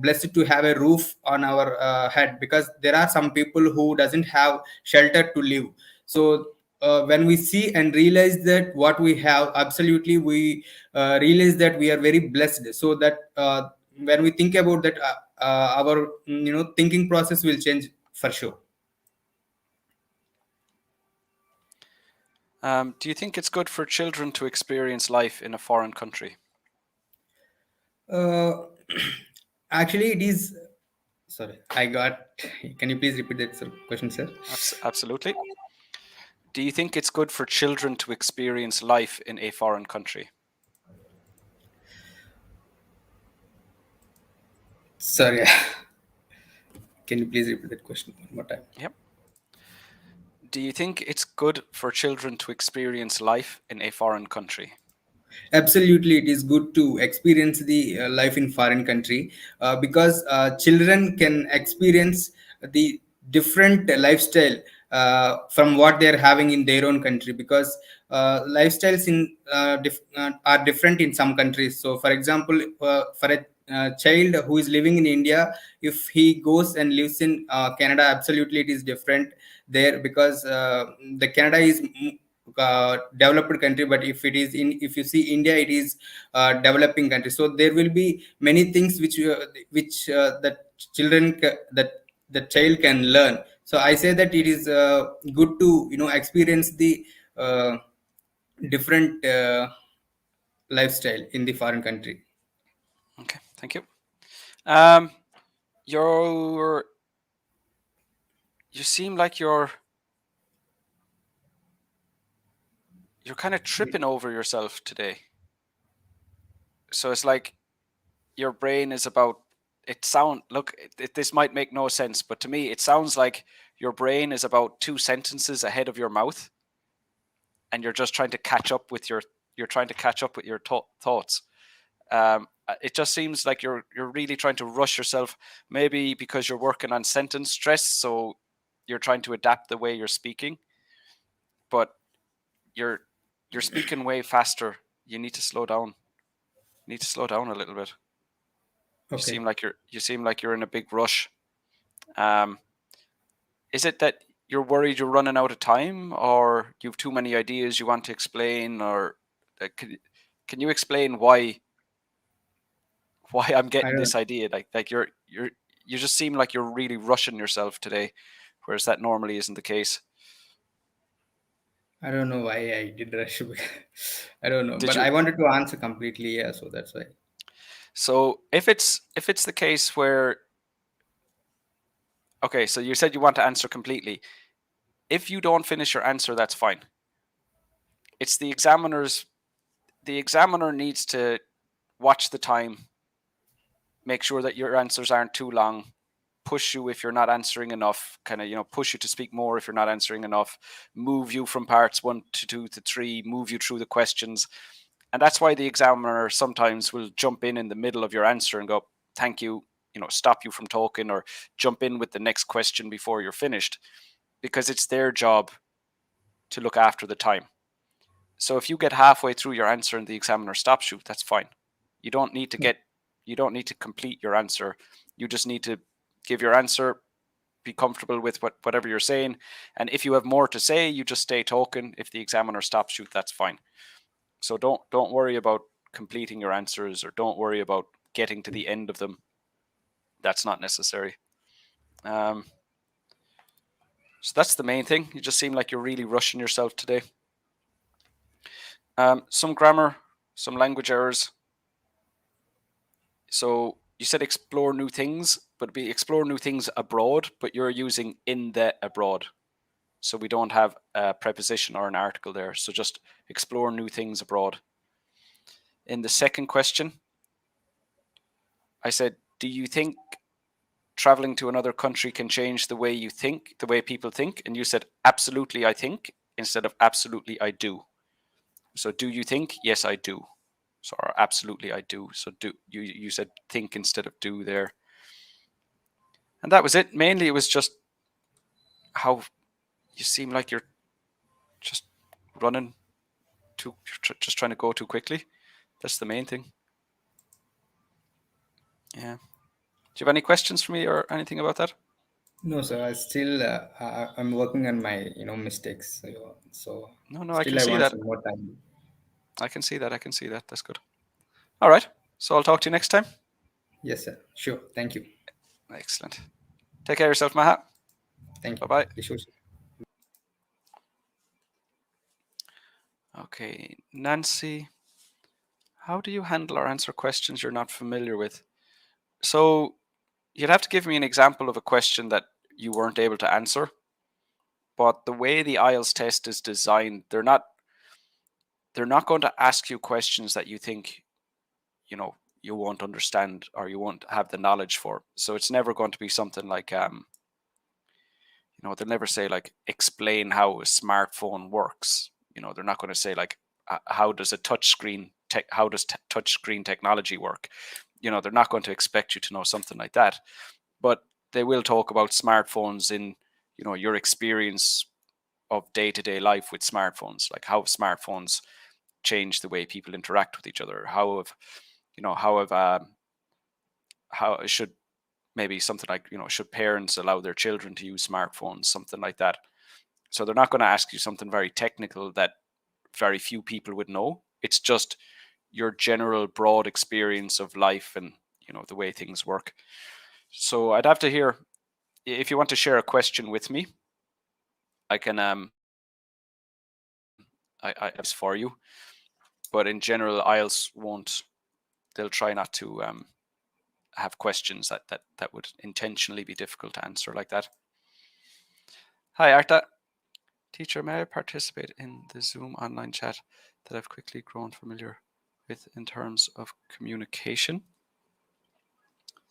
blessed to have a roof on our head, because there are some people who doesn't have shelter to live. So when we see and realize that what we have, absolutely we realize that we are very blessed, so that when we think about that, our thinking process will change for sure. Do you think it's good for children to experience life in a foreign country? Actually, it is. Sorry, can you please repeat that question, sir? Absolutely. Do you think it's good for children to experience life in a foreign country? Sorry, can you please repeat that question one more time? Yep. Do you think it's good for children to experience life in a foreign country? Absolutely, it is good to experience the life in foreign country, because children can experience the different lifestyle from what they are having in their own country, because lifestyles are different in some countries. So for example, for a child who is living in India, if he goes and lives in Canada, absolutely it is different there, because the Canada is developed country, but if you see India, it is developing country. So there will be many things which the child can learn. So I say that it is good to experience the different lifestyle in the foreign country. Okay, thank you. You seem like you're kind of tripping over yourself today. So it's like your brain is about this might make no sense, but to me it sounds like your brain is about 2 sentences ahead of your mouth, and you're just trying to catch up with your thoughts. It just seems like you're really trying to rush yourself, maybe because you're working on sentence stress, so you're trying to adapt the way you're speaking, but you're speaking way faster. You need to slow down. You need to slow down a little bit. Okay. You seem like you're in a big rush. Is it that you're worried you're running out of time, or you've too many ideas you want to explain, or can you explain why I'm getting this idea? Like you just seem like you're really rushing yourself today, whereas that normally isn't the case. I don't know why I did rush. I don't know, but I wanted to answer completely. Yeah, so that's why. So if it's the case where, okay, so you said you want to answer completely. If you don't finish your answer, that's fine. It's the examiner needs to watch the time, make sure that your answers aren't too long, push you if you're not answering enough, kind of, push you to speak more if you're not answering enough, move you from parts 1 to 2 to 3, move you through the questions. And that's why the examiner sometimes will jump in the middle of your answer and go, thank you, stop you from talking, or jump in with the next question before you're finished, because it's their job to look after the time. So if you get halfway through your answer and the examiner stops you, that's fine. You don't need to complete your answer. You just need to give your answer, be comfortable with whatever you're saying. And if you have more to say, you just stay talking. If the examiner stops you, that's fine. So don't worry about completing your answers, or don't worry about getting to the end of them. That's not necessary. So that's the main thing. You just seem like you're really rushing yourself today. Some grammar, some language errors. So you said explore new things, but it'd be explore new things abroad, but you're using in the abroad. So we don't have a preposition or an article there. So just explore new things abroad. In the second question, I said, do you think traveling to another country can change the way you think, the way people think? And you said, absolutely, I think, instead of absolutely, I do. So do you think? Yes, I do. So absolutely, I do. So you said think instead of do there. And that was it. Mainly it was just how you seem like you're just running just trying to go too quickly. That's the main thing. Yeah. Do you have any questions for me or anything about that? No, sir. I still I'm working on my mistakes. So No, still I can see want that. some more time. I can see that. That's good. All right. So I'll talk to you next time. Yes, sir. Sure. Thank you. Excellent. Take care of yourself, Maha. Thank you. Bye-bye. Sure, sir. Okay, Nancy, how do you handle or answer questions you're not familiar with? So you'd have to give me an example of a question that you weren't able to answer. But the way the IELTS test is designed, they're not going to ask you questions that you think, you won't understand or you won't have the knowledge for. So it's never going to be something like, they'll never say like, explain how a smartphone works. They're not going to say like, how does touchscreen technology work? They're not going to expect you to know something like that. But they will talk about smartphones in, your experience of day-to-day life with smartphones, like how smartphones change the way people interact with each other. How should maybe something like, should parents allow their children to use smartphones, something like that. So they're not going to ask you something very technical that very few people would know. It's just your general broad experience of life and, you know, the way things work. So I'd have to hear, if you want to share a question with me, I can I have for you. But in general, IELTS won't, they'll try not to have questions that would intentionally be difficult to answer like that. Hi, Arta. Teacher, may I participate in the Zoom online chat that I've quickly grown familiar with in terms of communication?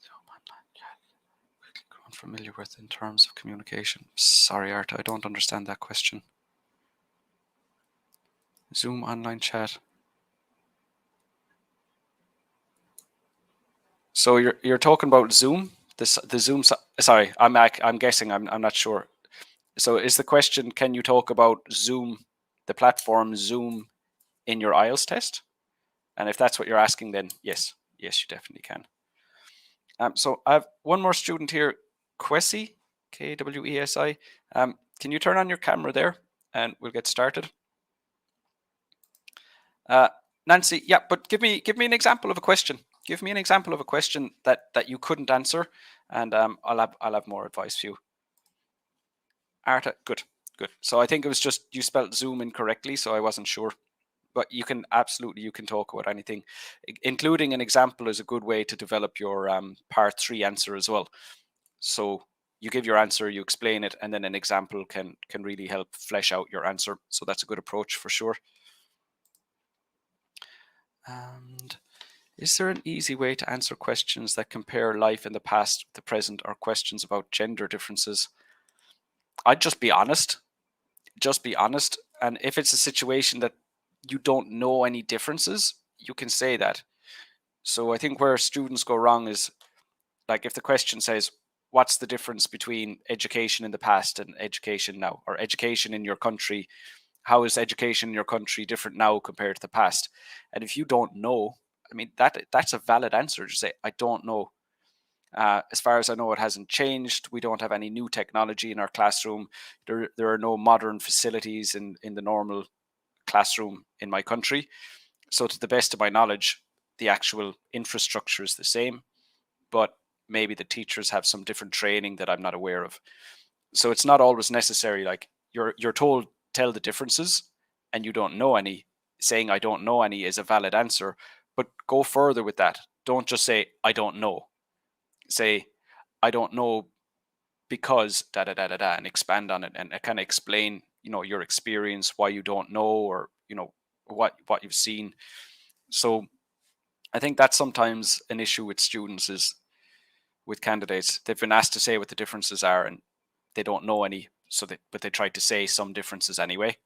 Zoom online chat, quickly grown familiar with in terms of communication. Sorry, Arta, I don't understand that question. Zoom online chat. So you're talking about Zoom? The Zoom. Sorry, I'm guessing. I'm not sure. So is the question, can you talk about Zoom, the platform Zoom, in your IELTS test? And if that's what you're asking, then yes, you definitely can. So I have one more student here, Kwesi, Kwesi. Can you turn on your camera there, and we'll get started. Nancy, yeah, but give me an example of a question. Give me an example of a question that you couldn't answer, and I'll have more advice for you. Arta, good. So I think it was just you spelled Zoom incorrectly, so I wasn't sure. But you can talk about anything, including an example is a good way to develop your part 3 answer as well. So you give your answer, you explain it, and then an example can really help flesh out your answer. So that's a good approach for sure. And is there an easy way to answer questions that compare life in the past with the present, or questions about gender differences? I'd just be honest. Just be honest. And if it's a situation that you don't know any differences, you can say that. So I think where students go wrong is, like, if the question says, what's the difference between education in the past and education now, or education in your country? How is education in your country different now compared to the past? And if you don't know, I mean, that's a valid answer to say, I don't know. As far as I know, it hasn't changed. We don't have any new technology in our classroom. There are no modern facilities in the normal classroom in my country. So to the best of my knowledge, the actual infrastructure is the same, but maybe the teachers have some different training that I'm not aware of. So it's not always necessary. Like, you're told, tell the differences, and you don't know any. Saying I don't know any is a valid answer, but go further with that. Don't just say I don't know. Say I don't know because da da da da da, and expand on it and kind of explain, you know, your experience, why you don't know, or, you know, what you've seen. So I think that's sometimes an issue with students, is with candidates. They've been asked to say what the differences are, and they don't know any. But they try to say some differences anyway.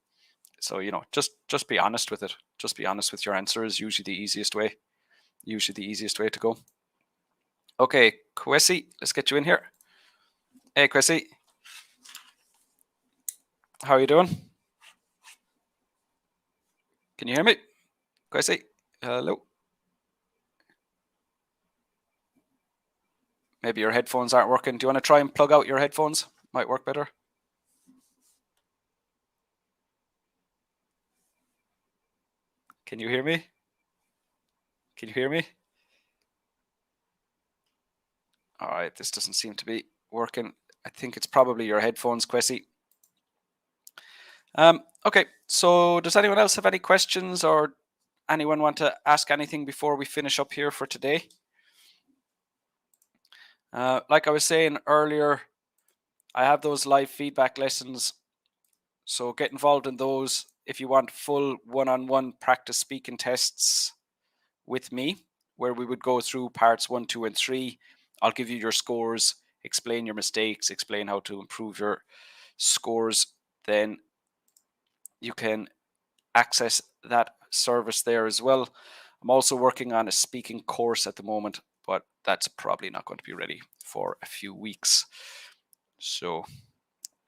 So, you know, just be honest with it. Just be honest with your answer is usually the easiest way. Usually the easiest way to go. Okay, Kwesi, let's get you in here. Hey, Kwesi. How are you doing? Can you hear me? Kwesi, hello. Maybe your headphones aren't working. Do you want to try and plug out your headphones? Might work better. Can you hear me? Can you hear me? All right, this doesn't seem to be working. I think it's probably your headphones, Kwesi. Okay, so does anyone else have any questions, or anyone want to ask anything before we finish up here for today? Like I was saying earlier, I have those live feedback lessons, so get involved in those. If you want full one-on-one practice speaking tests with me, where we would go through parts 1, 2, and 3, I'll give you your scores, explain your mistakes, explain how to improve your scores. Then you can access that service there as well. I'm also working on a speaking course at the moment, but that's probably not going to be ready for a few weeks. So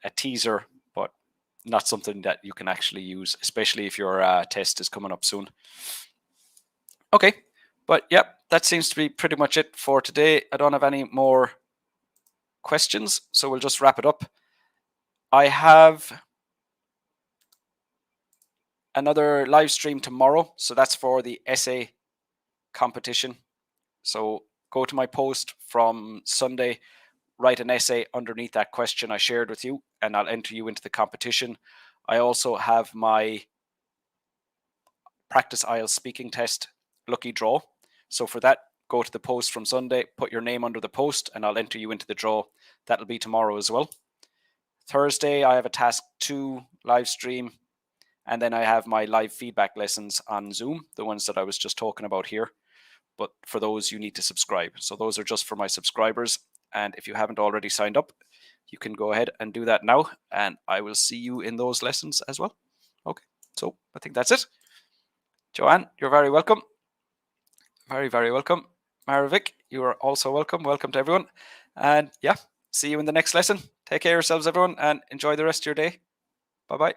a teaser, but not something that you can actually use, especially if your test is coming up soon. Okay, but yep, that seems to be pretty much it for today. I don't have any more questions, so we'll just wrap it up. I have another live stream tomorrow. So that's for the essay competition. So go to my post from Sunday, write an essay underneath that question I shared with you, and I'll enter you into the competition. I also have my practice IELTS speaking test lucky draw. So for that, go to the post from Sunday, put your name under the post, and I'll enter you into the draw. That'll be tomorrow as well. Thursday, I have a task 2 live stream, and then I have my live feedback lessons on Zoom, the ones that I was just talking about here. But for those, you need to subscribe. So those are just for my subscribers. And if you haven't already signed up, you can go ahead and do that now. And I will see you in those lessons as well. Okay, so I think that's it. Joanne, you're very welcome. Very, very welcome. Maravik, you are also welcome. Welcome to everyone. And yeah, see you in the next lesson. Take care of yourselves, everyone, and enjoy the rest of your day. Bye-bye.